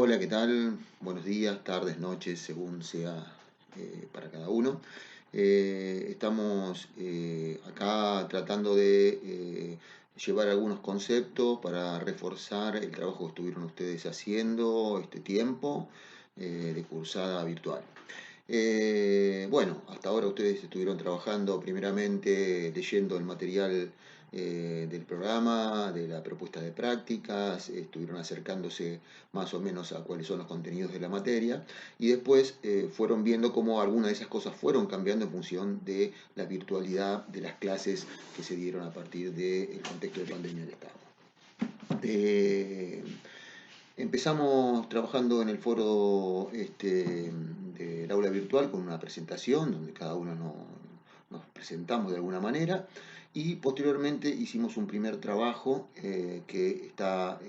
Hola, ¿qué tal? Buenos días, tardes, noches, según sea para cada uno. Estamos acá tratando de llevar algunos conceptos para reforzar el trabajo que estuvieron ustedes haciendo este tiempo de cursada virtual. Bueno, hasta ahora ustedes estuvieron trabajando primeramente leyendo el material del programa, de la propuesta de prácticas, estuvieron acercándose más o menos a cuáles son los contenidos de la materia y después fueron viendo cómo algunas de esas cosas fueron cambiando en función de la virtualidad de las clases que se dieron a partir del contexto de pandemia del Estado. Eh, Empezamos trabajando en el foro del aula virtual con una presentación donde cada uno nos presentamos de alguna manera y posteriormente hicimos un primer trabajo que está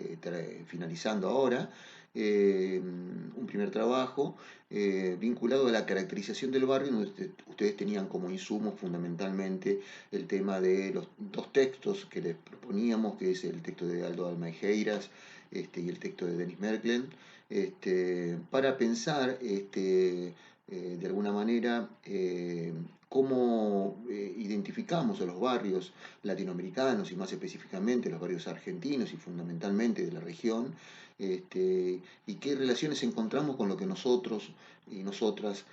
finalizando ahora, un primer trabajo vinculado a la caracterización del barrio, donde ustedes tenían como insumo fundamentalmente el tema de los dos textos que les proponíamos, que es el texto de Aldo Almaejeiras y el texto de Denis Merklen, para pensar de alguna manera cómo identificamos a los barrios latinoamericanos y más específicamente los barrios argentinos y fundamentalmente de la región, y qué relaciones encontramos con lo que nosotros y nosotras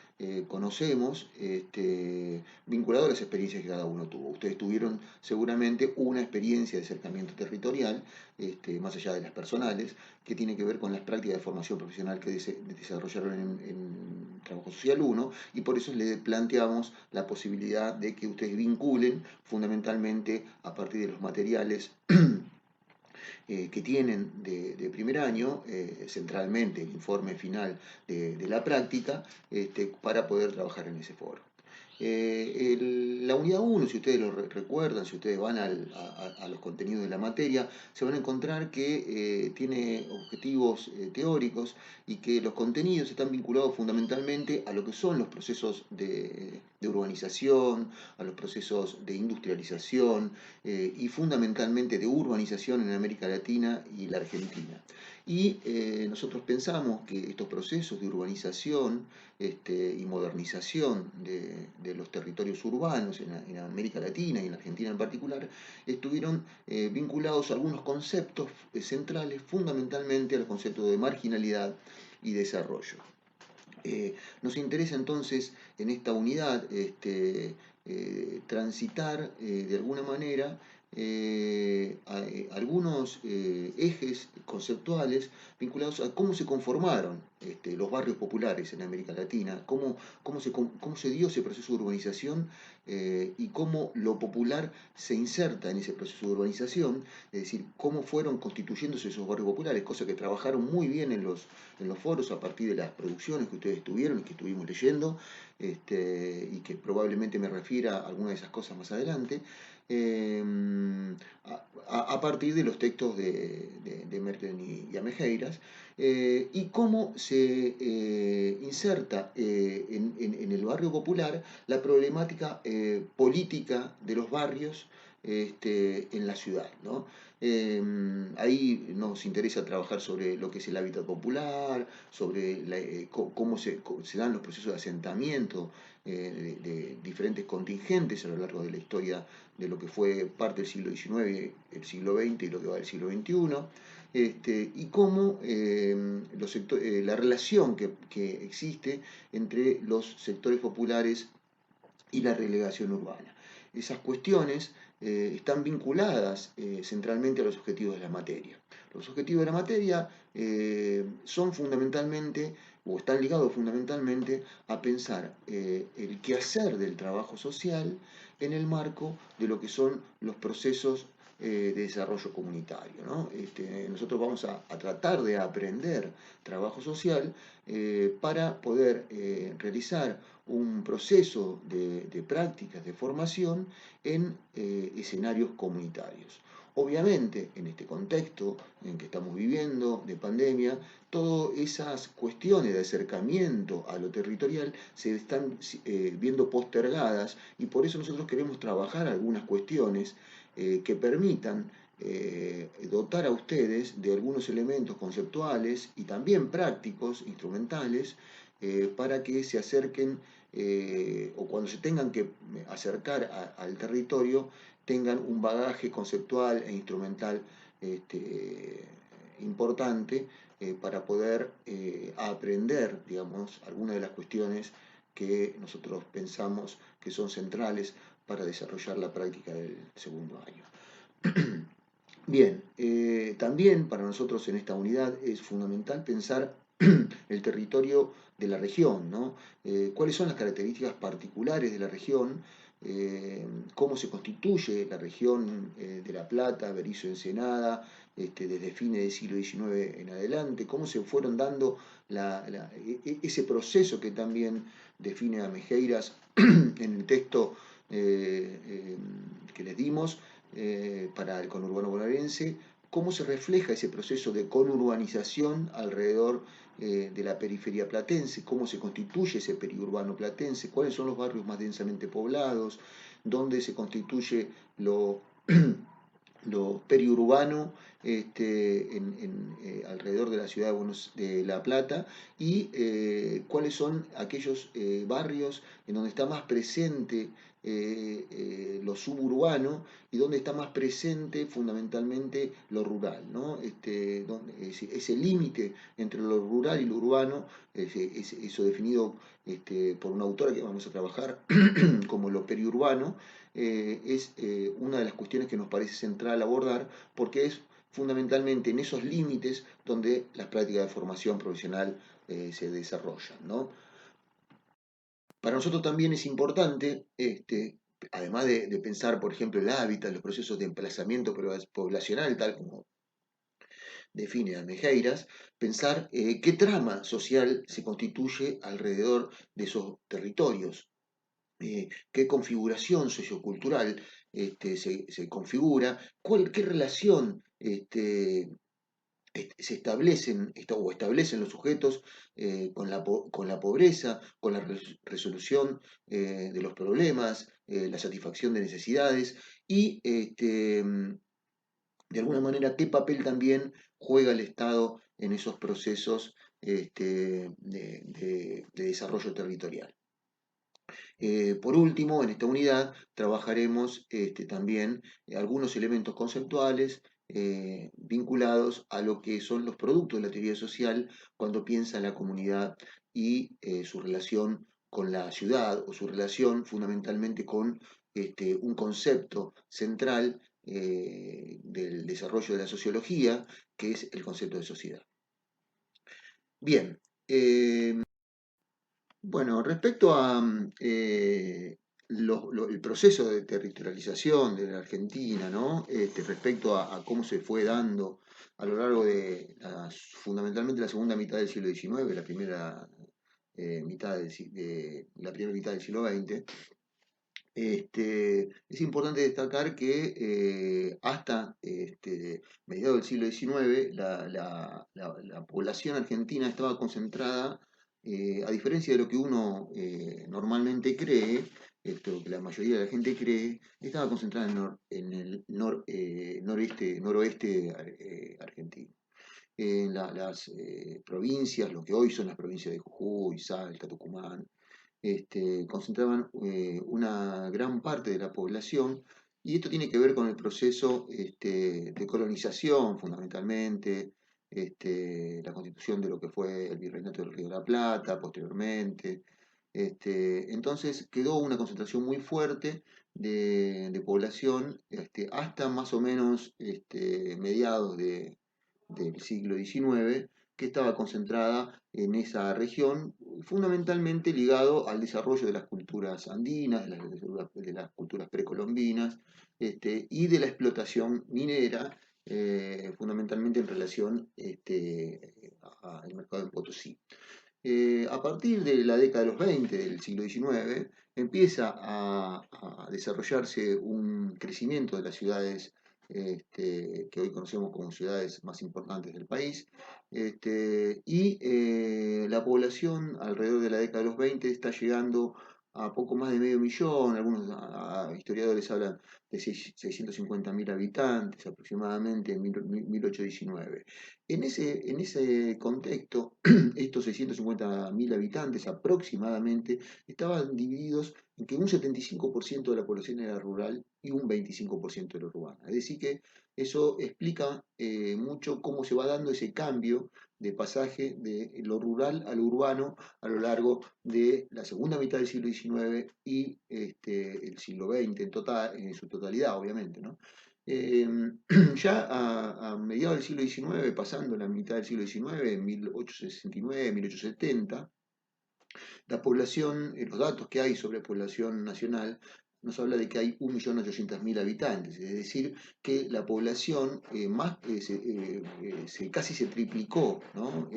conocemos, vinculado a las experiencias que cada uno tuvo. Ustedes tuvieron seguramente una experiencia de acercamiento territorial, más allá de las personales, que tiene que ver con las prácticas de formación profesional que desarrollaron en Trabajo Social 1, y por eso les planteamos la posibilidad de que ustedes vinculen fundamentalmente a partir de los materiales que tienen primer año, centralmente el informe final de la práctica, para poder trabajar en ese foro. La unidad 1, si ustedes lo recuerdan, si ustedes van a los contenidos de la materia, se van a encontrar que tiene objetivos teóricos y que los contenidos están vinculados fundamentalmente a lo que son los procesos de urbanización, a los procesos de industrialización y fundamentalmente de urbanización en América Latina y la Argentina. Y nosotros pensamos que estos procesos de urbanización y modernización de los territorios urbanos en América Latina y en Argentina en particular, estuvieron vinculados a algunos conceptos centrales, fundamentalmente al concepto de marginalidad y desarrollo. Nos interesa entonces en esta unidad transitar de alguna manera algunos ejes conceptuales vinculados a cómo se conformaron los barrios populares en América Latina, cómo se dio ese proceso de urbanización y cómo lo popular se inserta en ese proceso de urbanización, es decir, cómo fueron constituyéndose esos barrios populares, cosa que trabajaron muy bien en los foros a partir de las producciones que ustedes tuvieron y que estuvimos leyendo, y que probablemente me refiera a alguna de esas cosas más adelante, eh, a partir de los textos de Merkel y Amejeiras, y cómo se inserta en el barrio popular la problemática política de los barrios en la ciudad, ¿no? Ahí nos interesa trabajar sobre lo que es el hábitat popular, sobre se dan los procesos de asentamiento de diferentes contingentes a lo largo de la historia de lo que fue parte del siglo XIX, el siglo XX y lo que va del siglo XXI, y cómo la relación que existe entre los sectores populares y la relegación urbana. Esas cuestiones están vinculadas centralmente a los objetivos de la materia. Los objetivos de la materia son fundamentalmente, o están ligados fundamentalmente, a pensar el quehacer del trabajo social en el marco de lo que son los procesos de desarrollo comunitario, ¿no? Nosotros vamos a tratar de aprender trabajo social para poder realizar un proceso de prácticas de formación en escenarios comunitarios. Obviamente, en este contexto en que estamos viviendo de pandemia, todas esas cuestiones de acercamiento a lo territorial se están viendo postergadas y por eso nosotros queremos trabajar algunas cuestiones que permitan dotar a ustedes de algunos elementos conceptuales y también prácticos, instrumentales, para que se acerquen o cuando se tengan que acercar al territorio, tengan un bagaje conceptual e instrumental importante para poder aprender, digamos, algunas de las cuestiones que nosotros pensamos que son centrales para desarrollar la práctica del segundo año. Bien, también para nosotros en esta unidad es fundamental pensar el territorio de la región, ¿no? ¿Cuáles son las características particulares de la región? ¿Cómo se constituye la región de La Plata, Berisso, Ensenada, desde fines del siglo XIX en adelante? ¿Cómo se fueron dando ese proceso que también define a Mejeiras en el texto que les dimos? Para el conurbano bonaerense, cómo se refleja ese proceso de conurbanización alrededor de la periferia platense, cómo se constituye ese periurbano platense, cuáles son los barrios más densamente poblados, dónde se constituye lo, lo periurbano alrededor de la ciudad de La Plata y cuáles son aquellos barrios en donde está más presente lo suburbano y donde está más presente fundamentalmente lo rural, ¿no? Ese límite entre lo rural y lo urbano, eso definido por una autora que vamos a trabajar como lo periurbano, es una de las cuestiones que nos parece central abordar porque es fundamentalmente en esos límites donde las prácticas de formación profesional se desarrollan, ¿no? Para nosotros también es importante, además de pensar, por ejemplo, el hábitat, los procesos de emplazamiento poblacional, tal como define Almejeiras, pensar qué trama social se constituye alrededor de esos territorios, qué configuración sociocultural se configura, qué relación se establecen los sujetos con la pobreza, con la resolución de los problemas, la satisfacción de necesidades y de alguna manera qué papel también juega el Estado en esos procesos de desarrollo territorial. Por último, en esta unidad trabajaremos también algunos elementos conceptuales vinculados a lo que son los productos de la teoría social cuando piensa la comunidad y su relación con la ciudad o su relación fundamentalmente con un concepto central del desarrollo de la sociología, que es el concepto de sociedad. Bien, bueno, respecto a el proceso de territorialización de la Argentina, ¿no? Respecto a cómo se fue dando a lo largo de fundamentalmente la segunda mitad del siglo XIX, la primera la primera mitad del siglo XX, es importante destacar que hasta mediados del siglo XIX la población argentina estaba concentrada, a diferencia de lo que uno normalmente cree, lo que la mayoría de la gente cree, estaba concentrada en el noroeste argentino. En las provincias, lo que hoy son las provincias de Jujuy, Salta, Tucumán, concentraban una gran parte de la población y esto tiene que ver con el proceso de colonización fundamentalmente, la constitución de lo que fue el Virreinato del Río de la Plata posteriormente. Entonces quedó una concentración muy fuerte de población hasta más o menos mediados del siglo XIX, que estaba concentrada en esa región, fundamentalmente ligado al desarrollo de las culturas andinas, de las culturas precolombinas, y de la explotación minera, fundamentalmente en relación al mercado en Potosí. A partir de la década de los 20 del siglo XIX, empieza a desarrollarse un crecimiento de las ciudades que hoy conocemos como ciudades más importantes del país, y la población alrededor de la década de los 20 está llegando a poco más de medio millón, algunos historiadores hablan de 650.000 habitantes aproximadamente en 1819. En ese contexto, estos 650.000 habitantes aproximadamente estaban divididos en que un 75% de la población era rural y un 25% era urbana. Es decir, que eso explica mucho cómo se va dando ese cambio de pasaje de lo rural a lo urbano a lo largo de la segunda mitad del siglo XIX y el siglo XX en su totalidad, obviamente, ¿no? Eh, ya a mediados del siglo XIX, pasando la mitad del siglo XIX, en 1869, 1870, la población, los datos que hay sobre población nacional nos habla de que hay 1.800.000 habitantes, es decir, que la población casi se triplicó, ¿no?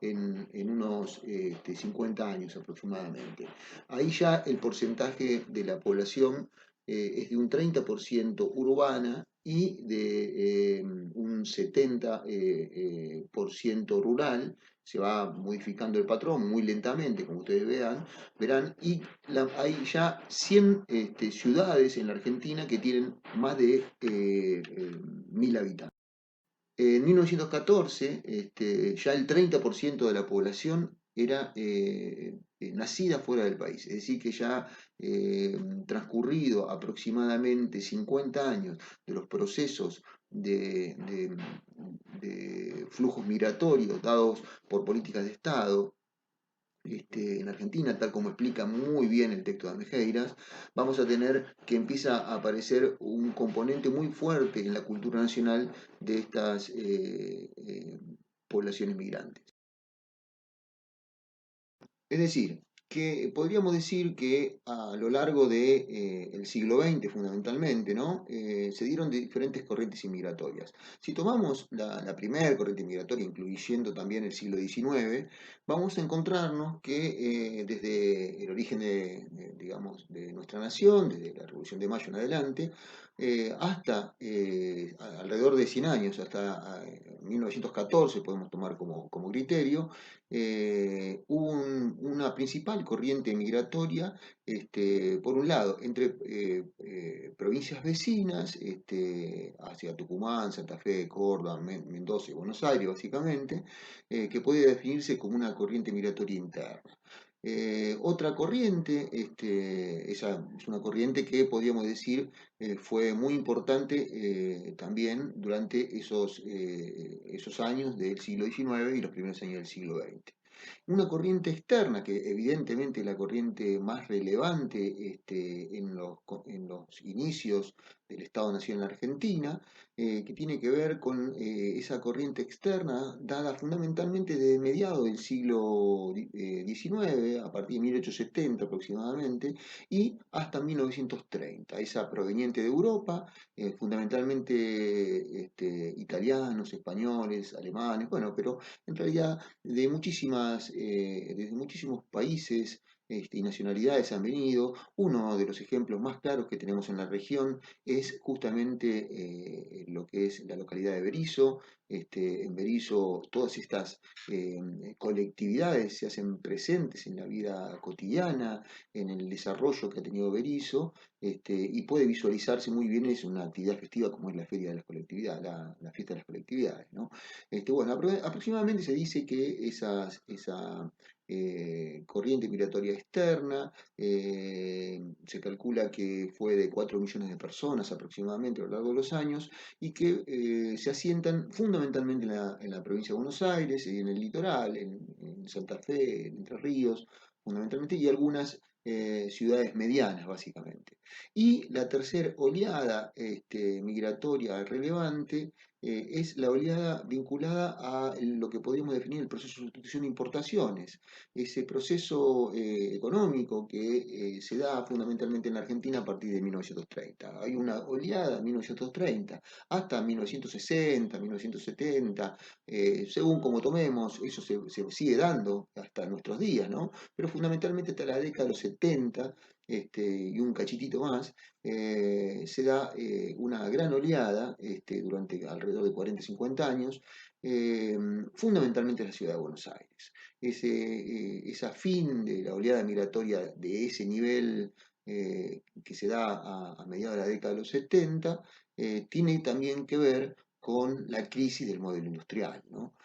En unos 50 años aproximadamente. Ahí ya el porcentaje de la población es de un 30% urbana y de un 70% rural. Se va modificando el patrón muy lentamente, como ustedes verán, y hay ya 100 ciudades en la Argentina que tienen más de 1.000 habitantes. En 1914, ya el 30% de la población era nacida fuera del país, es decir, que ya transcurrido aproximadamente 50 años de los procesos de flujos migratorios dados por políticas de Estado, en Argentina, tal como explica muy bien el texto de Amejeiras, vamos a tener que empieza a aparecer un componente muy fuerte en la cultura nacional de estas poblaciones migrantes. Es decir, que podríamos decir que a lo largo del siglo XX fundamentalmente, ¿no? Se dieron diferentes corrientes inmigratorias. Si tomamos la primera corriente migratoria, incluyendo también el siglo XIX, vamos a encontrarnos que desde el origen digamos, de nuestra nación, desde la Revolución de Mayo en adelante, hasta alrededor de 100 años, hasta 1914 podemos tomar como criterio, hubo una principal corriente migratoria, por un lado, entre provincias vecinas, hacia Tucumán, Santa Fe, Córdoba, Mendoza y Buenos Aires, básicamente, que puede definirse como una corriente migratoria interna. Otra corriente, esa es una corriente que podríamos decir fue muy importante también durante esos años del siglo XIX y los primeros años del siglo XX. Una corriente externa, que evidentemente es la corriente más relevante en los inicios del Estado-Nación en la Argentina, que tiene que ver con esa corriente externa dada fundamentalmente desde mediados del siglo XIX, a partir de 1870 aproximadamente, y hasta 1930, esa proveniente de Europa, fundamentalmente italianos, españoles, alemanes, bueno, pero en realidad desde muchísimos países y nacionalidades han venido. Uno de los ejemplos más claros que tenemos en la región es justamente lo que es la localidad de Berisso. En Berisso todas estas colectividades se hacen presentes en la vida cotidiana, en el desarrollo que ha tenido Berisso, y puede visualizarse muy bien es una actividad festiva como es la Feria de las Colectividades, la fiesta de las colectividades, ¿no? Bueno, aproximadamente se dice que esa corriente migratoria externa se calcula que fue de 4 millones de personas aproximadamente a lo largo de los años y que se asientan fundamentalmente en la provincia de Buenos Aires y en el litoral, en Santa Fe, en Entre Ríos, fundamentalmente, y algunas ciudades medianas, básicamente. Y la tercera oleada migratoria relevante es la oleada vinculada a lo que podríamos definir el proceso de sustitución de importaciones, ese proceso económico que se da fundamentalmente en la Argentina a partir de 1930. Hay una oleada en 1930 hasta 1960, 1970, según como tomemos, eso se sigue dando hasta nuestros días, ¿no? Pero fundamentalmente hasta la década de los 70 y un cachitito más, se da una gran oleada durante alrededor de 40-50 años, fundamentalmente en la ciudad de Buenos Aires. esa fin de la oleada migratoria de ese nivel que se da a mediados de la década de los 70, tiene también que ver con la crisis del modelo industrial, ¿no?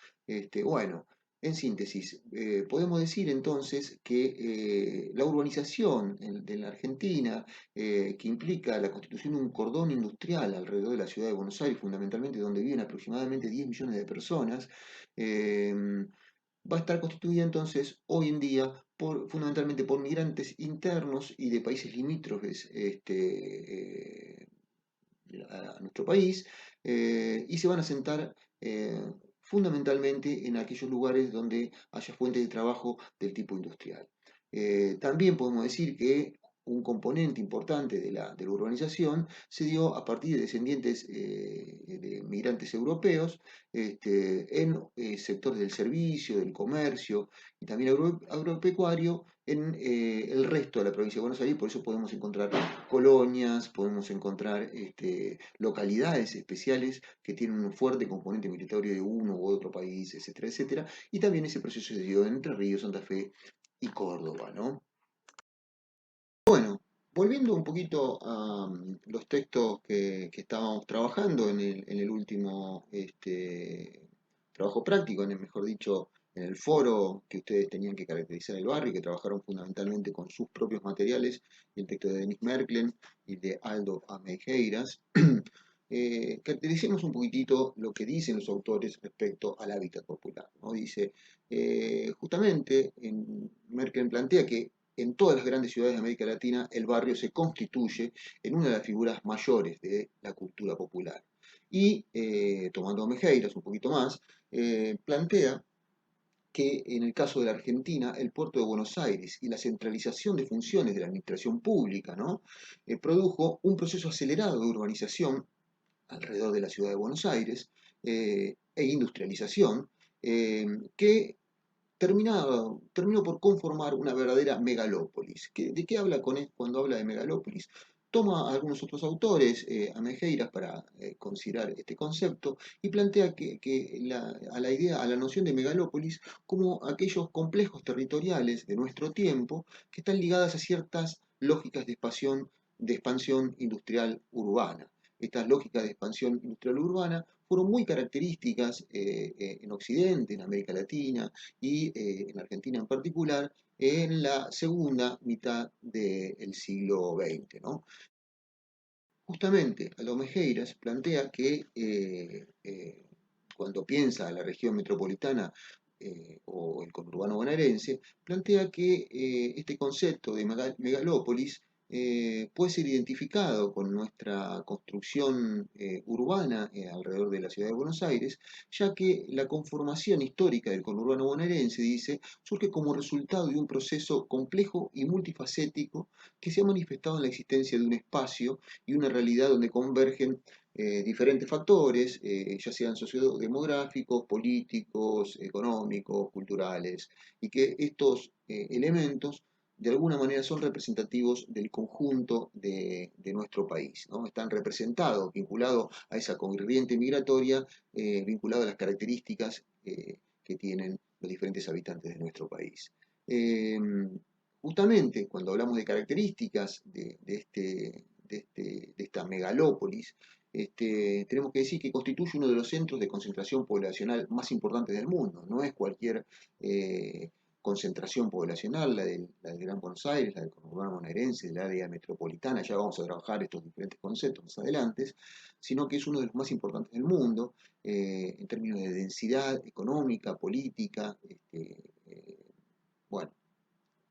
Bueno, en síntesis, podemos decir entonces que la urbanización de la Argentina, que implica la constitución de un cordón industrial alrededor de la ciudad de Buenos Aires, fundamentalmente donde viven aproximadamente 10 millones de personas, eh, va a estar constituida entonces hoy en día fundamentalmente por migrantes internos y de países limítrofes a nuestro país, y se van a sentar fundamentalmente en aquellos lugares donde haya fuentes de trabajo del tipo industrial. También podemos decir que un componente importante de la urbanización se dio a partir de descendientes de migrantes europeos en sectores del servicio, del comercio y también agropecuario en el resto de la provincia de Buenos Aires. Por eso podemos encontrar colonias, podemos encontrar localidades especiales que tienen un fuerte componente migratorio de uno u otro país, etcétera, etcétera. Y también ese proceso se dio en Entre Ríos, Santa Fe y Córdoba, ¿no? Bueno, volviendo un poquito a los textos que estábamos trabajando en el último trabajo práctico, mejor dicho, en el foro que ustedes tenían que caracterizar el barrio, que trabajaron fundamentalmente con sus propios materiales, el texto de Denis Merklen y de Aldo Ameireiras, caractericemos un poquitito lo que dicen los autores respecto al hábitat popular, ¿no? Dice, justamente, Merklen plantea que en todas las grandes ciudades de América Latina, el barrio se constituye en una de las figuras mayores de la cultura popular. Y, tomando a Mejeiras un poquito más, plantea que en el caso de la Argentina, el puerto de Buenos Aires y la centralización de funciones de la administración pública, ¿no? Produjo un proceso acelerado de urbanización alrededor de la ciudad de Buenos Aires e industrialización que terminó por conformar una verdadera megalópolis. ¿De qué habla cuando habla de megalópolis? Toma a algunos otros autores, a Mejeiras, para considerar este concepto y plantea a la idea, a la noción de megalópolis como aquellos complejos territoriales de nuestro tiempo que están ligadas a ciertas lógicas de expansión industrial urbana. Estas lógicas de expansión industrial urbana fueron muy características en Occidente, en América Latina, y en Argentina en particular, en la segunda mitad del siglo XX, ¿no? Justamente Aldo Mejeiras plantea que cuando piensa a la región metropolitana o el conurbano bonaerense, plantea que este concepto de megalópolis puede ser identificado con nuestra construcción urbana alrededor de la ciudad de Buenos Aires, ya que la conformación histórica del conurbano bonaerense, dice, surge como resultado de un proceso complejo y multifacético que se ha manifestado en la existencia de un espacio y una realidad donde convergen diferentes factores, ya sean sociodemográficos, políticos, económicos, culturales, y que estos elementos de alguna manera son representativos del conjunto de nuestro país, ¿no? Están representados, vinculados a esa corriente migratoria, vinculados a las características que tienen los diferentes habitantes de nuestro país. Eh, Justamente cuando hablamos de características de esta megalópolis, tenemos que decir que constituye uno de los centros de concentración poblacional más importantes del mundo. No es cualquier concentración poblacional, la del Gran Buenos Aires, la del conurbano bonaerense, del área metropolitana, ya vamos a trabajar estos diferentes conceptos más adelante, sino que es uno de los más importantes del mundo en términos de densidad económica, política, bueno,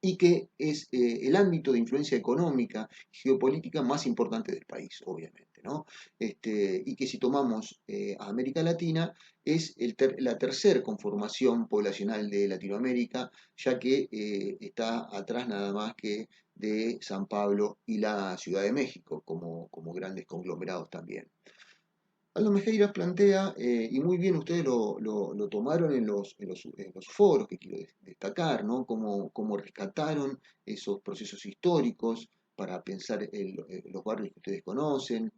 y que es el ámbito de influencia económica, geopolítica más importante del país, obviamente, ¿no? Y que si tomamos a América Latina, es la tercer conformación poblacional de Latinoamérica, ya que está atrás nada más que de San Pablo y la Ciudad de México, como grandes conglomerados también. Aldo Mejeiras plantea, y muy bien ustedes lo tomaron en los foros que quiero destacar, ¿no? Cómo rescataron esos procesos históricos para pensar los barrios que ustedes conocen,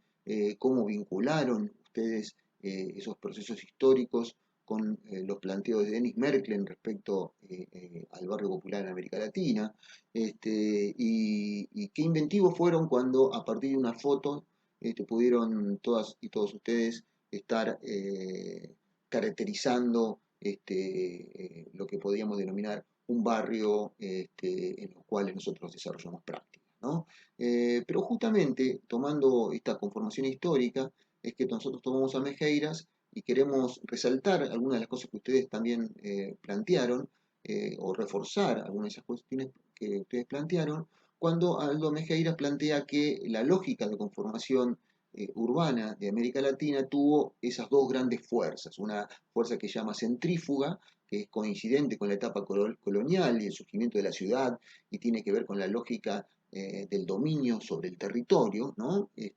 cómo vincularon ustedes esos procesos históricos con los planteos de Denis Merkel respecto al barrio popular en América Latina, y qué inventivos fueron cuando a partir de una foto pudieron todas y todos ustedes estar caracterizando lo que podríamos denominar un barrio en los cuales nosotros desarrollamos prácticas, ¿no? Pero justamente tomando esta conformación histórica es que nosotros tomamos a Mejeiras y queremos resaltar algunas de las cosas que ustedes también plantearon o reforzar algunas de esas cuestiones que ustedes plantearon cuando Aldo Mejeiras plantea que la lógica de conformación urbana de América Latina tuvo esas dos grandes fuerzas, una fuerza que se llama centrífuga, que es coincidente con la etapa colonial y el surgimiento de la ciudad y tiene que ver con la lógica del dominio sobre el territorio, ¿no? Y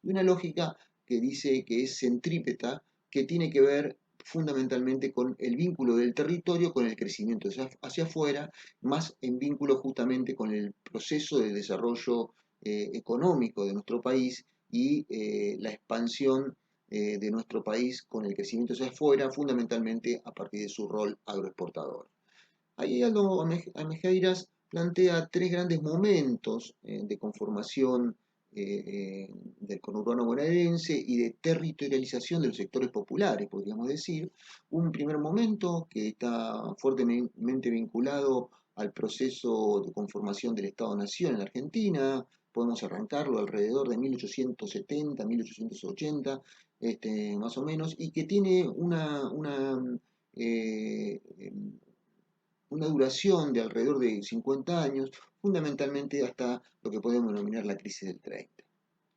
una lógica que dice que es centrípeta, que tiene que ver fundamentalmente con el vínculo del territorio con el crecimiento hacia afuera, más en vínculo justamente con el proceso de desarrollo económico de nuestro país y la expansión de nuestro país con el crecimiento hacia afuera, fundamentalmente a partir de su rol agroexportador. Ahí Aldo Amejeiras plantea tres grandes momentos de conformación del conurbano bonaerense y de territorialización de los sectores populares, podríamos decir. Un primer momento que está fuertemente vinculado al proceso de conformación del Estado-Nación en la Argentina. Podemos arrancarlo alrededor de 1870, 1880, más o menos, y que tiene eh, una duración de alrededor de 50 años, fundamentalmente hasta lo que podemos denominar la crisis del 30.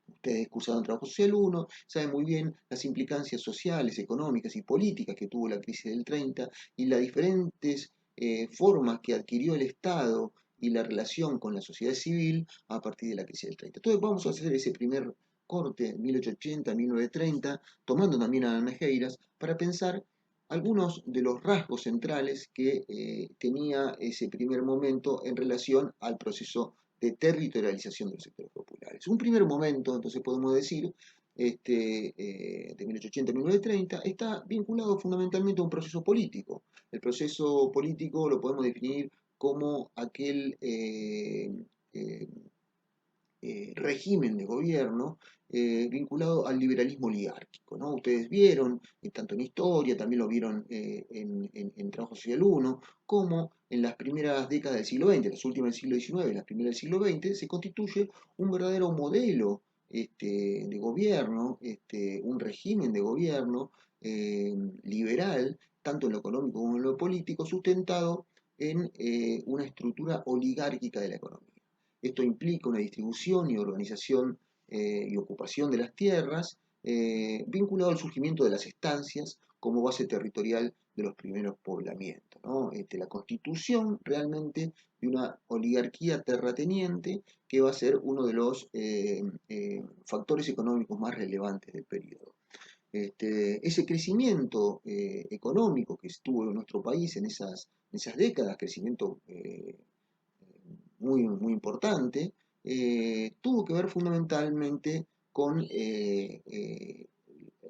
Ustedes cursaron Trabajo Social 1, saben muy bien las implicancias sociales, económicas y políticas que tuvo la crisis del 30 y las diferentes formas que adquirió el Estado y la relación con la sociedad civil a partir de la crisis del 30. Entonces vamos a hacer ese primer corte, 1880-1930, tomando también a Almejeiras, para pensar algunos de los rasgos centrales que tenía ese primer momento en relación al proceso de territorialización de los sectores populares. Un primer momento, entonces podemos decir, de 1880 a 1930, está vinculado fundamentalmente a un proceso político. El proceso político lo podemos definir como aquel eh, régimen de gobierno vinculado al liberalismo oligárquico, ¿no? Ustedes vieron, tanto en historia, también lo vieron en Trabajo Social 1, como en las primeras décadas del siglo XX, las últimas del siglo XIX, las primeras del siglo XX, se constituye un verdadero modelo de gobierno, un régimen de gobierno liberal, tanto en lo económico como en lo político, sustentado en una estructura oligárquica de la economía. Esto implica una distribución y organización y ocupación de las tierras vinculado al surgimiento de las estancias como base territorial de los primeros poblamientos, ¿no? La constitución realmente de una oligarquía terrateniente que va a ser uno de los factores económicos más relevantes del periodo. Ese crecimiento económico que estuvo en nuestro país en esas décadas, crecimiento muy importante, tuvo que ver fundamentalmente con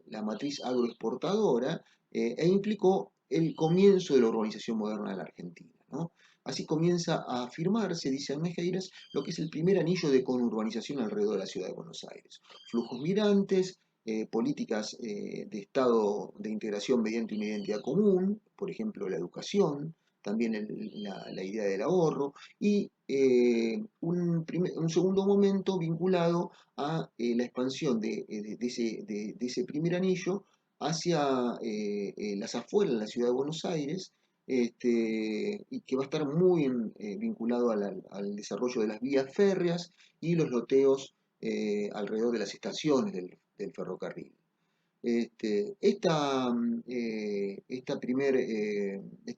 la matriz agroexportadora e implicó el comienzo de la urbanización moderna de la Argentina, ¿no? Así comienza a afirmarse, dice Almejeiras, lo que es el primer anillo de conurbanización alrededor de la ciudad de Buenos Aires. Flujos migrantes, políticas de Estado de integración mediante una identidad común, por ejemplo la educación, también la idea del ahorro, y un segundo momento vinculado a la expansión de ese primer anillo hacia las afueras de la ciudad de Buenos Aires, y que va a estar muy vinculado al desarrollo de las vías férreas y los loteos alrededor de las estaciones del ferrocarril. Este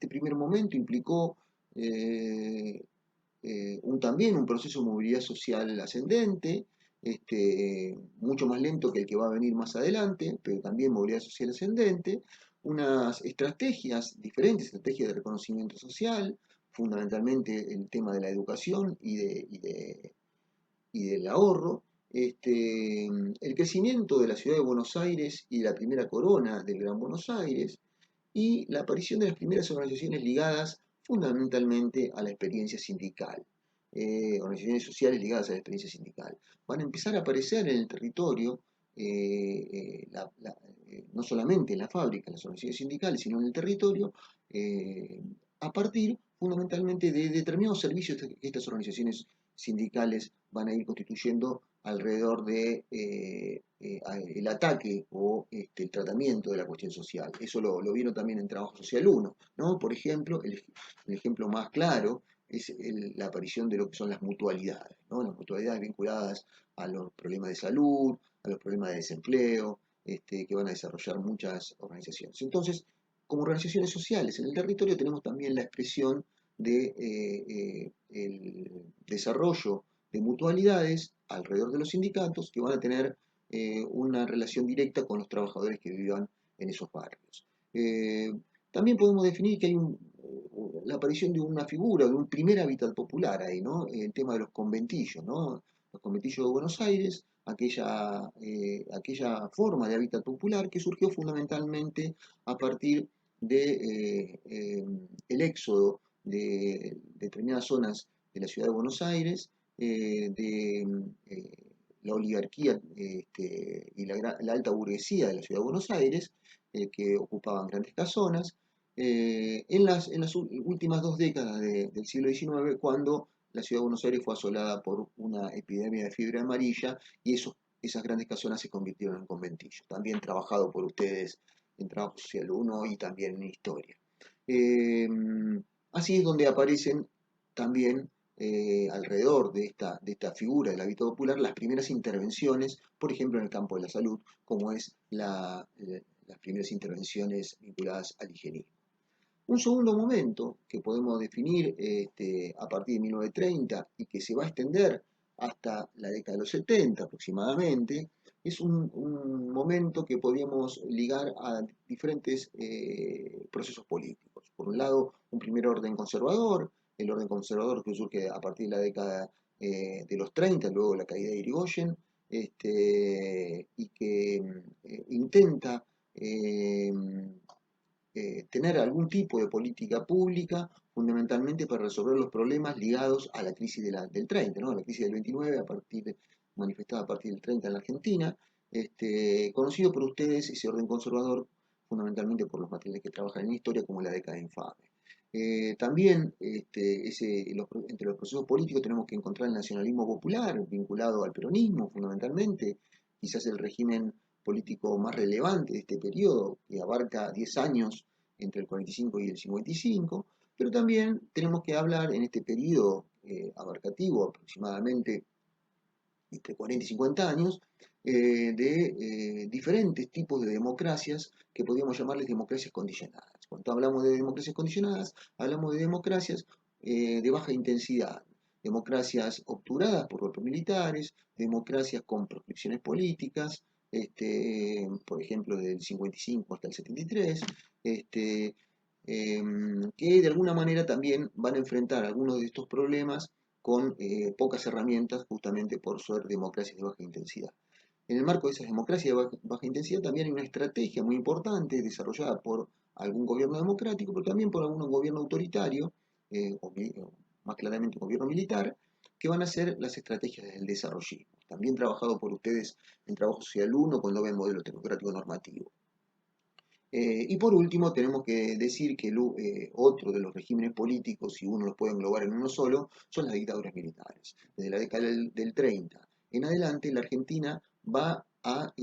primer momento implicó eh, también un proceso de movilidad social ascendente, mucho más lento que el que va a venir más adelante, pero también movilidad social ascendente, unas estrategias, diferentes estrategias de reconocimiento social, fundamentalmente el tema de la educación y del ahorro, el crecimiento de la ciudad de Buenos Aires y de la primera corona del Gran Buenos Aires, y la aparición de las primeras organizaciones ligadas fundamentalmente a la experiencia sindical, organizaciones sociales ligadas a la experiencia sindical. Van a empezar a aparecer en el territorio, no solamente en la fábrica, las organizaciones sindicales, sino en el territorio, eh, a partir fundamentalmente de determinados servicios que estas organizaciones sindicales van a ir constituyendo alrededor de el ataque o el tratamiento de la cuestión social. Eso lo vieron también en Trabajo Social 1, ¿no? Por ejemplo, el ejemplo más claro es la aparición de lo que son las mutualidades, ¿no? Las mutualidades vinculadas a los problemas de salud, a los problemas de desempleo, que van a desarrollar muchas organizaciones. Entonces, como organizaciones sociales en el territorio tenemos también la expresión de el desarrollo de mutualidades alrededor de los sindicatos que van a tener una relación directa con los trabajadores que vivan en esos barrios. Eh, También podemos definir que hay la aparición de una figura, de un primer hábitat popular ahí, ¿no? El tema de los conventillos, ¿no? Los conventillos de Buenos Aires, aquella forma de hábitat popular que surgió fundamentalmente a partir de el éxodo de determinadas zonas de la ciudad de Buenos Aires, de la oligarquía y la alta burguesía de la ciudad de Buenos Aires, que ocupaban grandes casonas, en las últimas 2 décadas del siglo XIX, cuando la ciudad de Buenos Aires fue asolada por una epidemia de fiebre amarilla y esas grandes casonas se convirtieron en conventillos. También trabajado por ustedes en Trabajo Social 1 y también en Historia. Eh, Así es donde aparecen también alrededor de esta figura del hábito popular las primeras intervenciones, por ejemplo en el campo de la salud, como es las primeras intervenciones vinculadas al higienismo. Un segundo momento que podemos definir a partir de 1930 y que se va a extender hasta la década de los 70 aproximadamente, es un momento que podríamos ligar a diferentes procesos políticos. Por un lado, un primer orden conservador, el orden conservador que surge a partir de la década de los 30, luego la caída de Irigoyen, y que intenta eh, tener algún tipo de política pública, fundamentalmente para resolver los problemas ligados a la crisis del 30, ¿no? La crisis del 29, manifestada a partir del 30 en la Argentina, conocido por ustedes ese orden conservador, fundamentalmente por los materiales que trabajan en historia, como la década infame. También entre los procesos políticos tenemos que encontrar el nacionalismo popular, vinculado al peronismo, fundamentalmente, quizás el régimen político más relevante de este periodo, que abarca 10 años entre el 45 y el 55, pero también tenemos que hablar en este periodo abarcativo, aproximadamente entre 40 y 50 años, de diferentes tipos de democracias que podríamos llamarles democracias condicionadas. Cuando hablamos de democracias condicionadas, hablamos de democracias de baja intensidad, democracias obturadas por golpes militares, democracias con proscripciones políticas, por ejemplo, del 55 hasta el 73, que de alguna manera también van a enfrentar algunos de estos problemas con pocas herramientas justamente por ser democracias de baja intensidad. En el marco de esas democracias de baja intensidad también hay una estrategia muy importante desarrollada por algún gobierno democrático, pero también por algún gobierno autoritario, o más claramente un gobierno militar, que van a ser las estrategias del desarrollismo. También trabajado por ustedes en Trabajo Social 1 cuando ven modelo tecnocrático normativo. Y por último, tenemos que decir que otro de los regímenes políticos, si uno los puede englobar en uno solo, son las dictaduras militares. Desde la década del 30 en adelante, la Argentina va a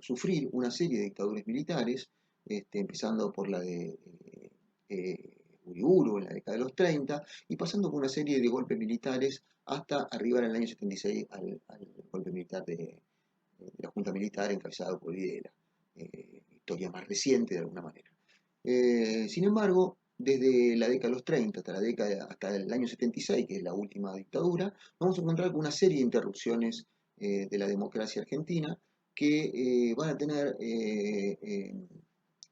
sufrir una serie de dictaduras militares, empezando por la de Uriburu en la década de los 30 y pasando por una serie de golpes militares hasta arribar en el año 76 al golpe militar de la Junta Militar encabezada por Videla. Historia más reciente de alguna manera. Sin embargo, desde la década de los 30 hasta el año 76, que es la última dictadura, vamos a encontrar con una serie de interrupciones de la democracia argentina que van a tener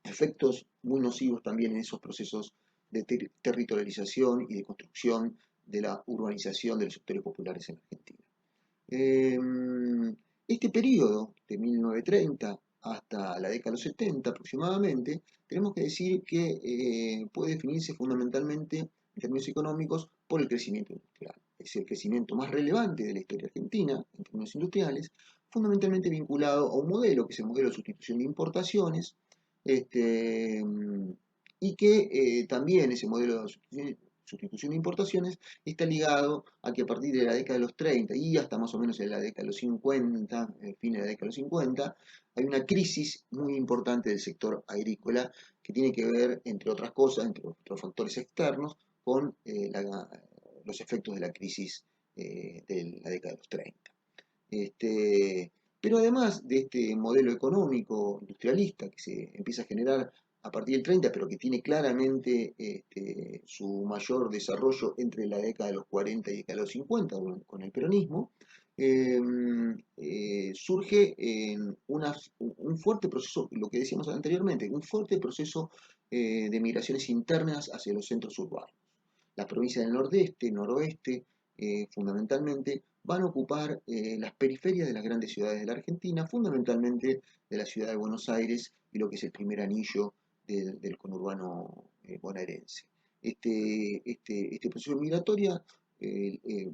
efectos muy nocivos también en esos procesos de territorialización y de construcción de la urbanización de los sectores populares en Argentina. Este periodo, de 1930 hasta la década de los 70 aproximadamente, tenemos que decir que puede definirse fundamentalmente en términos económicos por el crecimiento industrial. Es el crecimiento más relevante de la historia argentina en términos industriales, fundamentalmente vinculado a un modelo, que es el modelo de sustitución de importaciones, este, y que también ese modelo de sustitución de importaciones está ligado a que a partir de la década de los 30 y hasta más o menos en la década de los 50, fines de la década de los 50, hay una crisis muy importante del sector agrícola que tiene que ver, entre otras cosas, entre otros factores externos, con los efectos de la crisis de la década de los 30. Este, pero además de este modelo económico industrialista que se empieza a generar a partir del 30, pero que tiene claramente su mayor desarrollo entre la década de los 40 y la década de los 50, con el peronismo, eh, surge un fuerte proceso, lo que decíamos anteriormente, un fuerte proceso de migraciones internas hacia los centros urbanos. Las provincias del nordeste, noroeste, fundamentalmente, van a ocupar las periferias de las grandes ciudades de la Argentina, fundamentalmente de la ciudad de Buenos Aires y lo que es el primer anillo del conurbano bonaerense. Este proceso migratorio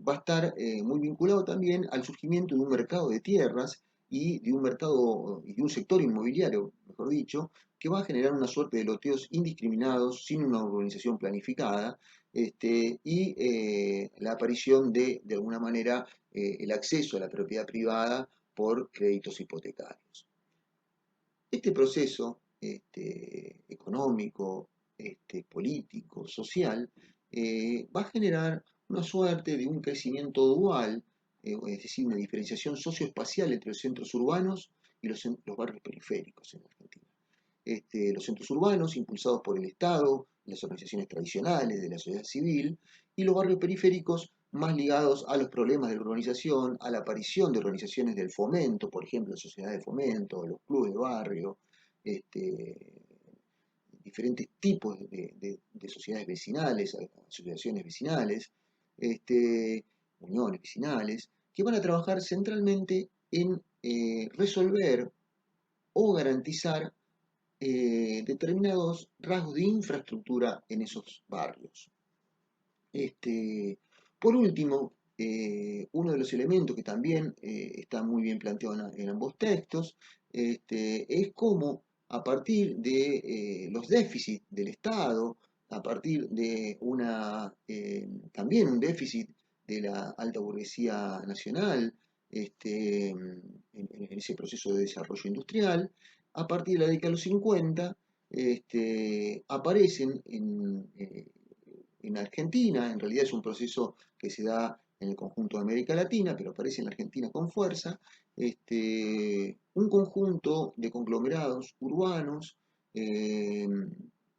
va a estar muy vinculado también al surgimiento de un mercado de tierras y de un mercado y de un sector inmobiliario, mejor dicho, que va a generar una suerte de loteos indiscriminados, sin una urbanización planificada, y la aparición de alguna manera, el acceso a la propiedad privada por créditos hipotecarios. Este proceso económico, político, social, va a generar una suerte de un crecimiento dual, es decir, una diferenciación socioespacial entre los centros urbanos y los barrios periféricos en Argentina. Los centros urbanos impulsados por el Estado, las organizaciones tradicionales de la sociedad civil, y los barrios periféricos más ligados a los problemas de la urbanización, a la aparición de organizaciones del fomento, por ejemplo, sociedades de fomento, los clubes de barrio, este, diferentes tipos de sociedades vecinales, asociaciones vecinales, uniones vecinales, que van a trabajar centralmente en resolver o garantizar determinados rasgos de infraestructura en esos barrios. Por último, uno de los elementos que también está muy bien planteado en ambos textos, es cómo a partir de los déficits del Estado, a partir de también un déficit de la alta burguesía nacional, en ese proceso de desarrollo industrial, a partir de la década de los 50, aparecen en Argentina, en realidad es un proceso que se da en el conjunto de América Latina, pero aparece en la Argentina con fuerza, un conjunto de conglomerados urbanos, eh,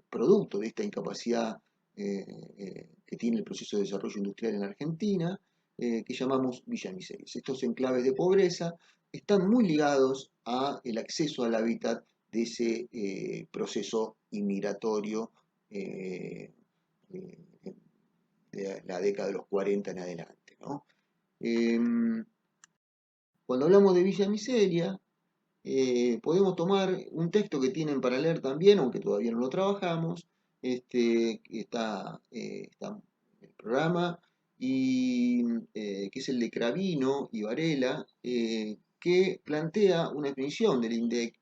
producto de esta incapacidad que tiene el proceso de desarrollo industrial en Argentina, que llamamos villamiserias. Estos enclaves de pobreza están muy ligados a el acceso al hábitat de ese proceso inmigratorio de la década de los 40 en adelante, ¿no? Cuando hablamos de Villa Miseria, podemos tomar un texto que tienen para leer también, aunque todavía no lo trabajamos, está en el programa, y que es el de Cravino y Varela, que plantea una definición del INDEC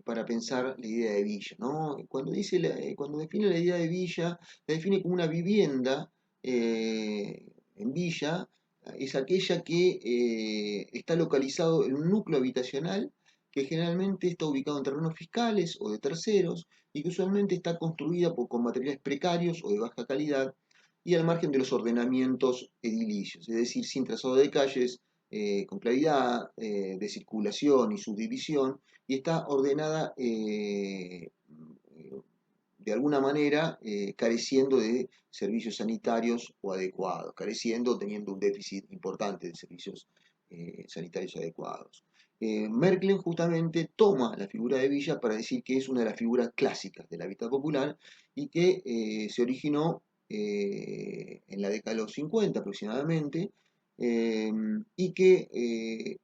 para pensar la idea de villa, ¿no? Cuando define la idea de villa, la define como una vivienda en villa, es aquella que está localizado en un núcleo habitacional que generalmente está ubicado en terrenos fiscales o de terceros y que usualmente está construida con materiales precarios o de baja calidad y al margen de los ordenamientos edilicios, es decir, sin trazado de calles con claridad, de circulación y subdivisión, y está ordenada de alguna manera careciendo de servicios sanitarios o adecuados, careciendo, teniendo un déficit importante de servicios sanitarios adecuados. Merklen justamente toma la figura de Villa para decir que es una de las figuras clásicas del hábitat popular y que se originó en la década de los 50 aproximadamente, y que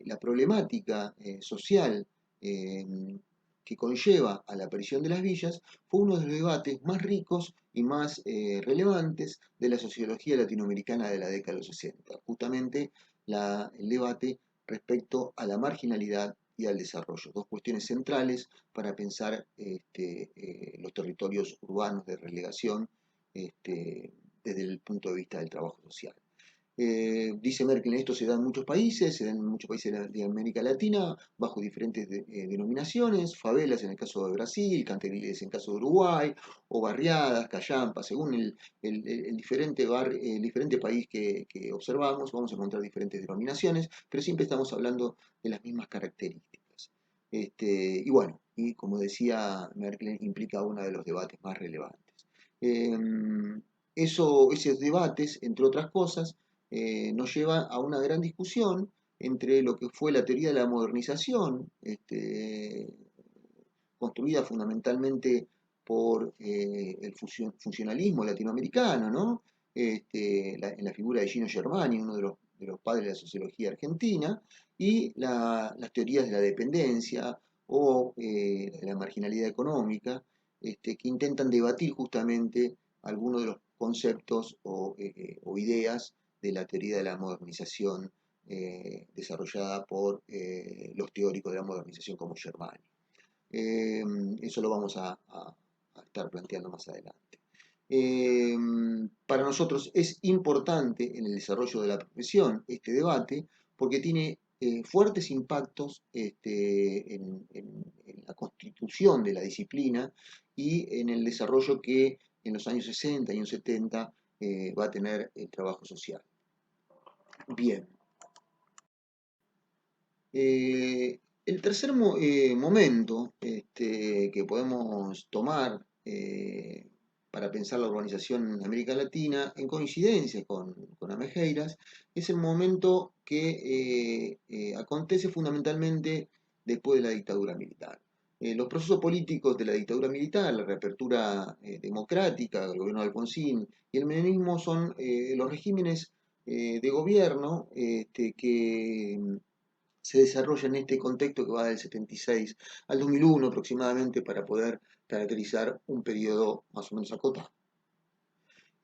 la problemática social que conlleva a la aparición de las villas fue uno de los debates más ricos y más relevantes de la sociología latinoamericana de la década de los 60. Justamente el debate respecto a la marginalidad y al desarrollo, dos cuestiones centrales para pensar los territorios urbanos de relegación desde el punto de vista del trabajo social. Dice Merkel, esto se da en muchos países, se da en muchos países de América Latina, bajo diferentes denominaciones, favelas en el caso de Brasil, canteriles en el caso de Uruguay, o barriadas, callampas, según el diferente país que observamos, vamos a encontrar diferentes denominaciones, pero siempre estamos hablando de las mismas características. Y bueno, y como decía Merkel, implica uno de los debates más relevantes. Esos debates, entre otras cosas, nos lleva a una gran discusión entre lo que fue la teoría de la modernización, construida fundamentalmente por el funcionalismo latinoamericano, ¿no? En la figura de Gino Germani, uno de los padres de la sociología argentina, y las teorías de la dependencia o de la marginalidad económica, que intentan debatir justamente algunos de los conceptos o ideas de la teoría de la modernización desarrollada por los teóricos de la modernización como Germani. Eso lo vamos a estar planteando más adelante. Para nosotros es importante en el desarrollo de la profesión este debate porque tiene fuertes impactos en la constitución de la disciplina y en el desarrollo que en los años 60 y años 70 va a tener el trabajo social. Bien. El tercer momento que podemos tomar para pensar la urbanización en América Latina, en coincidencia con Amejeiras, es el momento que acontece fundamentalmente después de la dictadura militar. Los procesos políticos de la dictadura militar, la reapertura democrática del gobierno de Alfonsín y el menemismo son los regímenes de gobierno que se desarrolla en este contexto que va del 76 al 2001 aproximadamente para poder caracterizar un periodo más o menos acotado.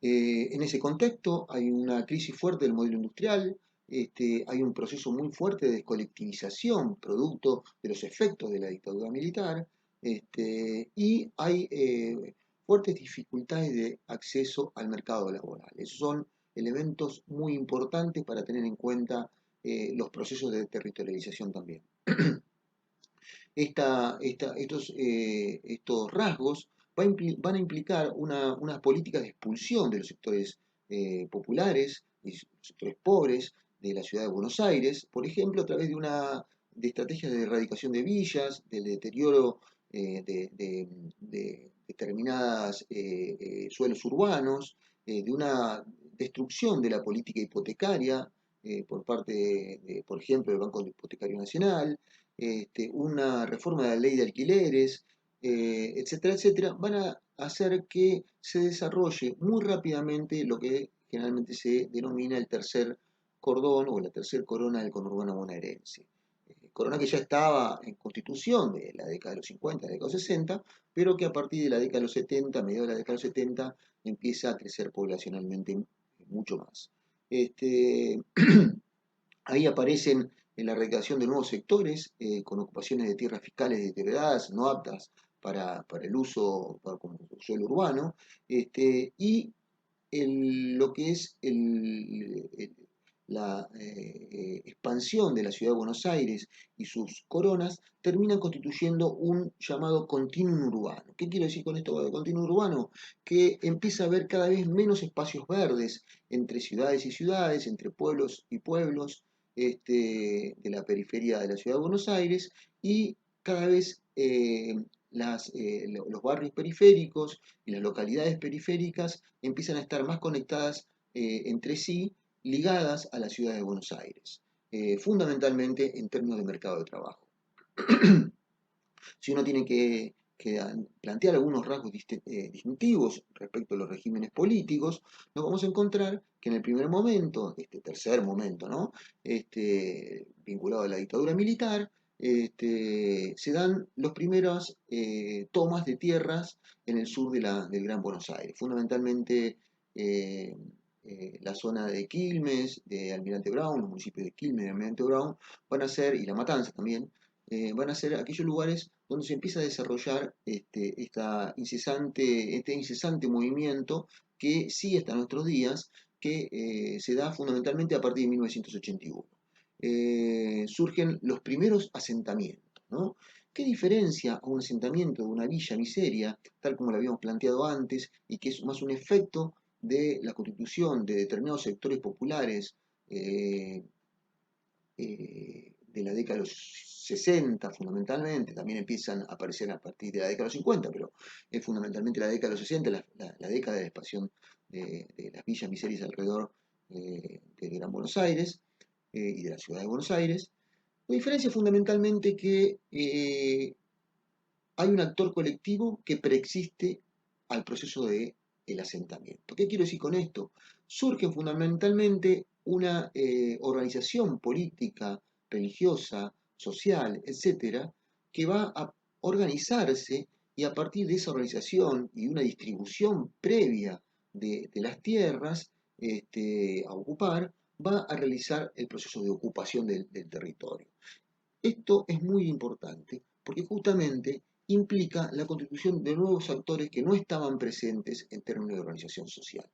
En ese contexto hay una crisis fuerte del modelo industrial, hay un proceso muy fuerte de descolectivización producto de los efectos de la dictadura militar y hay fuertes dificultades de acceso al mercado laboral. Esos son elementos muy importantes para tener en cuenta los procesos de territorialización también. Estos rasgos van a implicar unas políticas de expulsión de los sectores populares y sectores pobres de la ciudad de Buenos Aires, por ejemplo, a través de estrategias de erradicación de villas, del deterioro de determinados suelos urbanos, de una destrucción de la política hipotecaria por parte, por ejemplo, del Banco Hipotecario Nacional, una reforma de la ley de alquileres, etcétera, etcétera, van a hacer que se desarrolle muy rápidamente lo que generalmente se denomina el tercer cordón o la tercer corona del conurbano bonaerense. Corona que ya estaba en constitución de la década de los 50, de la década de los 60, pero que a partir de la década de los 70, mediados de la década de los 70, empieza a crecer poblacionalmente mucho más. Ahí aparecen en la recreación de nuevos sectores, con ocupaciones de tierras fiscales deterioradas, no aptas para el uso como suelo urbano, y lo que es la expansión de la ciudad de Buenos Aires y sus coronas terminan constituyendo un llamado continuum urbano. ¿Qué quiero decir con esto de continuum urbano? Que empieza a haber cada vez menos espacios verdes entre ciudades y ciudades, entre pueblos y pueblos de la periferia de la ciudad de Buenos Aires y cada vez los barrios periféricos y las localidades periféricas empiezan a estar más conectadas entre sí, ligadas a la ciudad de Buenos Aires, fundamentalmente en términos de mercado de trabajo. Si uno tiene que plantear algunos rasgos distintivos respecto a los regímenes políticos, nos vamos a encontrar que en el primer momento, este tercer momento, ¿no? Vinculado a la dictadura militar, se dan las primeras tomas de tierras en el sur del Gran Buenos Aires, fundamentalmente eh, la zona de Quilmes, de Almirante Brown, los municipios de Quilmes y Almirante Brown, van a ser, y La Matanza también, van a ser aquellos lugares donde se empieza a desarrollar este incesante movimiento que sigue hasta nuestros días, que se da fundamentalmente a partir de 1981. Surgen los primeros asentamientos, ¿no? ¿Qué diferencia a un asentamiento de una villa miseria, tal como lo habíamos planteado antes, y que es más un efecto de la constitución de determinados sectores populares eh, de la década de los 60 fundamentalmente, también empiezan a aparecer a partir de la década de los 50, pero es fundamentalmente la década de los 60, la década de la expansión de las villas miserias alrededor de Gran Buenos Aires y de la ciudad de Buenos Aires. La diferencia es fundamentalmente que hay un actor colectivo que preexiste al proceso de el asentamiento. ¿Qué quiero decir con esto? Surge fundamentalmente una organización política, religiosa, social, etcétera, que va a organizarse y a partir de esa organización y una distribución previa de las tierras a ocupar, va a realizar el proceso de ocupación del territorio. Esto es muy importante porque justamente implica la constitución de nuevos actores que no estaban presentes en términos de organización social.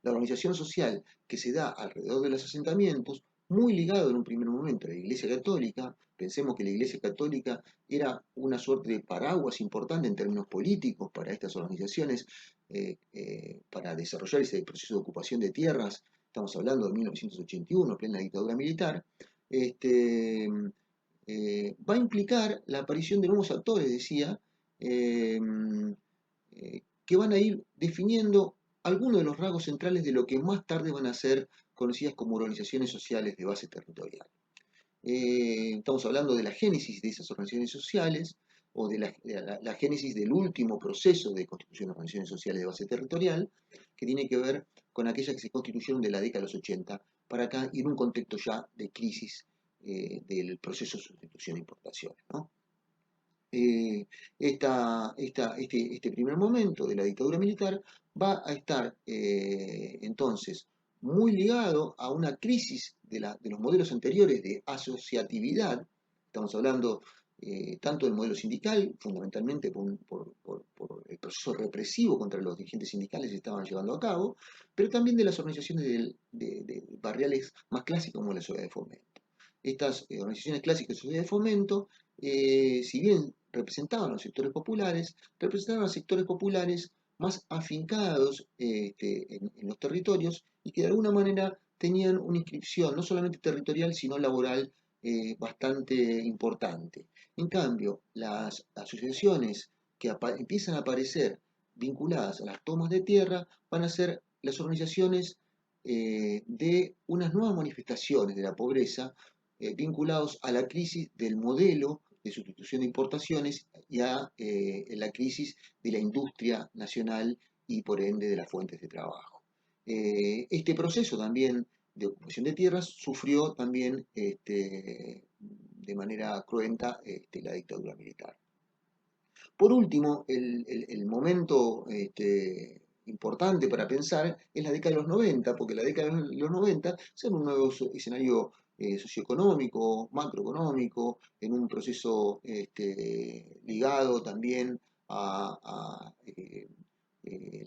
La organización social que se da alrededor de los asentamientos, muy ligado en un primer momento a la Iglesia Católica, pensemos que la Iglesia Católica era una suerte de paraguas importante en términos políticos para estas organizaciones, para desarrollar ese proceso de ocupación de tierras, estamos hablando de 1981, plena dictadura militar, este, va a implicar la aparición de nuevos actores, decía, eh, que van a ir definiendo algunos de los rasgos centrales de lo que más tarde van a ser conocidas como organizaciones sociales de base territorial. Estamos hablando de la génesis de esas organizaciones sociales o de la génesis del último proceso de constitución de organizaciones sociales de base territorial, que tiene que ver con aquellas que se constituyeron de la década de los 80 para acá y en un contexto ya de crisis del proceso de sustitución e importaciones, ¿no? Este primer momento de la dictadura militar va a estar entonces muy ligado a una crisis de los modelos anteriores de asociatividad. Estamos hablando tanto del modelo sindical, fundamentalmente por el proceso represivo contra los dirigentes sindicales que se estaban llevando a cabo, pero también de las organizaciones de barriales más clásicas como la sociedad de fomento. Estas organizaciones clásicas de sociedad de fomento, si bien representaban a los sectores populares, representaban a sectores populares más afincados en los territorios y que de alguna manera tenían una inscripción no solamente territorial, sino laboral bastante importante. En cambio, las asociaciones que empiezan a aparecer vinculadas a las tomas de tierra van a ser las organizaciones de unas nuevas manifestaciones de la pobreza vinculados a la crisis del modelo de sustitución de importaciones y a la crisis de la industria nacional y por ende de las fuentes de trabajo. Este proceso también de ocupación de tierras sufrió también de manera cruenta la dictadura militar. Por último, el momento importante para pensar es la década de los 90, porque la década de los 90 es un nuevo escenario socioeconómico, macroeconómico, en un proceso ligado también a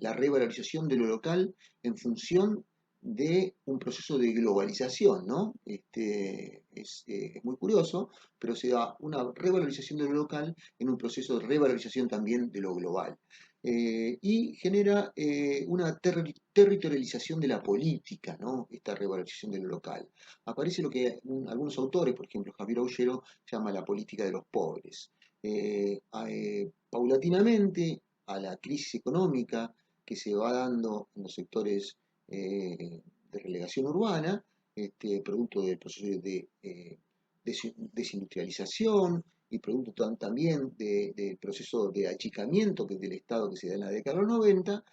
la revalorización de lo local en función de un proceso de globalización, ¿no? Es muy curioso, pero se da una revalorización de lo local en un proceso de revalorización también de lo global. Y genera una territorialización de la política, ¿no? Esta revalorización de lo local. Aparece lo que algunos autores, por ejemplo Javier Aullero, llama la política de los pobres. Paulatinamente, a la crisis económica que se va dando en los sectores de relegación urbana, producto del proceso de desindustrialización y producto también del proceso de achicamiento del Estado que se da en la década de los 90,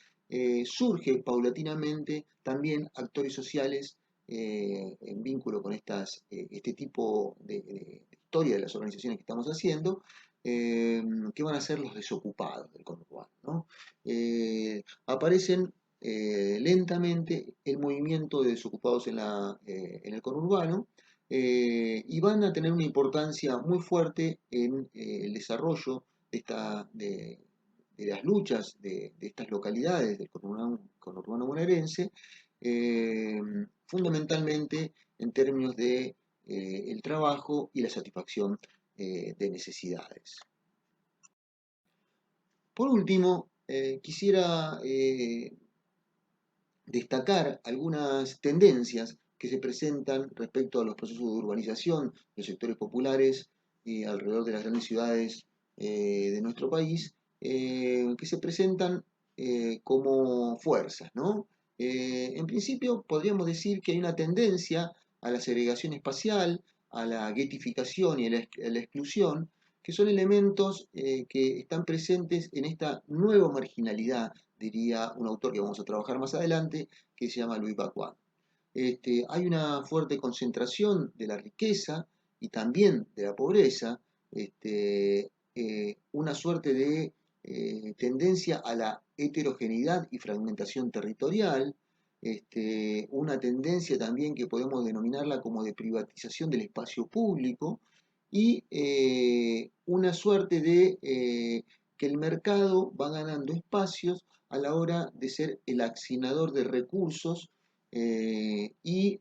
surge paulatinamente también actores sociales en vínculo con este tipo de historia de las organizaciones que estamos haciendo, que van a ser los desocupados del conurbano, ¿no? Aparecen lentamente el movimiento de desocupados en el conurbano, y van a tener una importancia muy fuerte en el desarrollo de las luchas de estas localidades del conurbano bonaerense, fundamentalmente en términos de el trabajo y la satisfacción de necesidades. Por último, quisiera destacar algunas tendencias que se presentan respecto a los procesos de urbanización de los sectores populares alrededor de las grandes ciudades de nuestro país, que se presentan como fuerzas, ¿no? En principio, podríamos decir que hay una tendencia a la segregación espacial, a la guetificación y a la exclusión, que son elementos que están presentes en esta nueva marginalidad, diría un autor que vamos a trabajar más adelante, que se llama Louis Bacuan. Hay una fuerte concentración de la riqueza y también de la pobreza, una suerte de tendencia a la heterogeneidad y fragmentación territorial, una tendencia también que podemos denominarla como de privatización del espacio público y una suerte de que el mercado va ganando espacios a la hora de ser el asignador de recursos y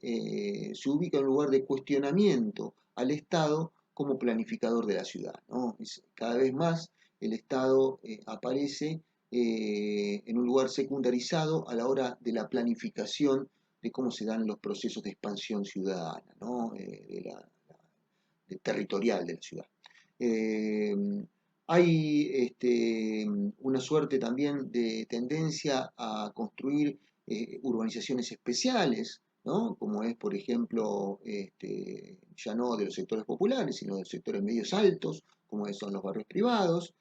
se ubica en un lugar de cuestionamiento al Estado como planificador de la ciudad, ¿no? Cada vez más el Estado aparece en un lugar secundarizado a la hora de la planificación de cómo se dan los procesos de expansión ciudadana, ¿no? Territorial de la ciudad. Hay una suerte también de tendencia a construir urbanizaciones especiales, ¿no? Como es, por ejemplo, ya no de los sectores populares, sino de los sectores medios altos, como son los barrios privados,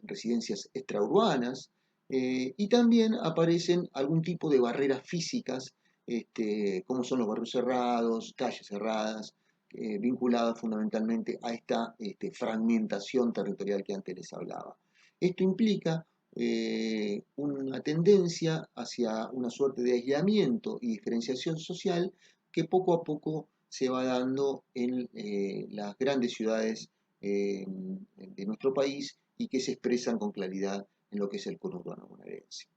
residencias extraurbanas, y también aparecen algún tipo de barreras físicas, como son los barrios cerrados, calles cerradas, vinculadas fundamentalmente a esta fragmentación territorial que antes les hablaba. Esto implica una tendencia hacia una suerte de aislamiento y diferenciación social que poco a poco se va dando en las grandes ciudades de nuestro país y que se expresan con claridad en lo que es el conurbano bonaerense.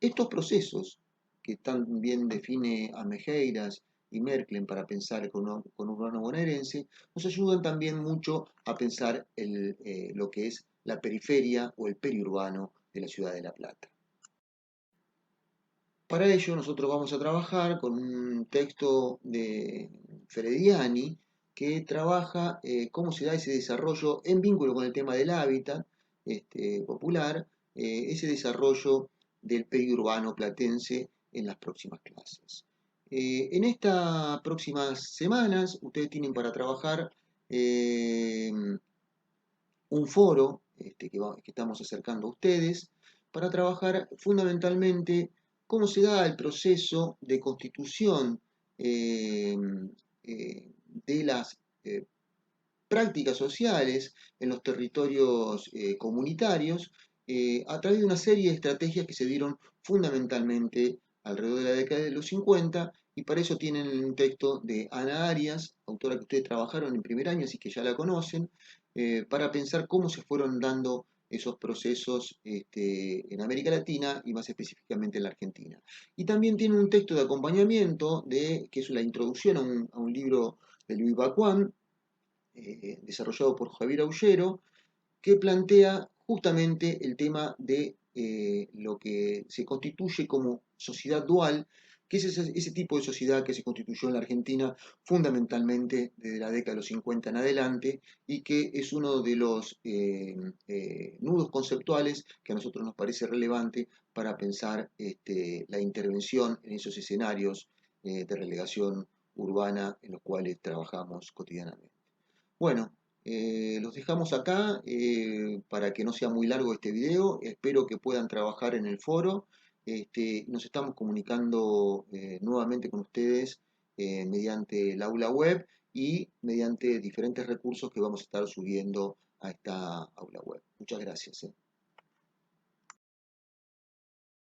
Estos procesos, que tan bien define Amejeiras y Merklen para pensar el conurbano bonaerense, nos ayudan también mucho a pensar lo que es la periferia o el periurbano de la ciudad de La Plata. Para ello nosotros vamos a trabajar con un texto de Frediani que trabaja cómo se da ese desarrollo en vínculo con el tema del hábitat popular, ese desarrollo del periurbano platense en las próximas clases. En estas próximas semanas ustedes tienen para trabajar un foro que estamos acercando a ustedes para trabajar fundamentalmente cómo se da el proceso de constitución de las prácticas sociales en los territorios comunitarios a través de una serie de estrategias que se dieron fundamentalmente alrededor de la década de los 50 y para eso tienen un texto de Ana Arias, autora que ustedes trabajaron en primer año, así que ya la conocen, para pensar cómo se fueron dando esos procesos en América Latina y más específicamente en la Argentina. Y también tiene un texto de acompañamiento que es la introducción a un libro de Louis Bacuan, desarrollado por Javier Aullero, que plantea justamente el tema de lo que se constituye como sociedad dual, que es ese tipo de sociedad que se constituyó en la Argentina fundamentalmente desde la década de los 50 en adelante y que es uno de los nudos conceptuales que a nosotros nos parece relevante para pensar la intervención en esos escenarios de relegación urbana en los cuales trabajamos cotidianamente. Bueno, los dejamos acá para que no sea muy largo este video. Espero que puedan trabajar en el foro. Nos estamos comunicando nuevamente con ustedes mediante el aula web y mediante diferentes recursos que vamos a estar subiendo a esta aula web. Muchas gracias.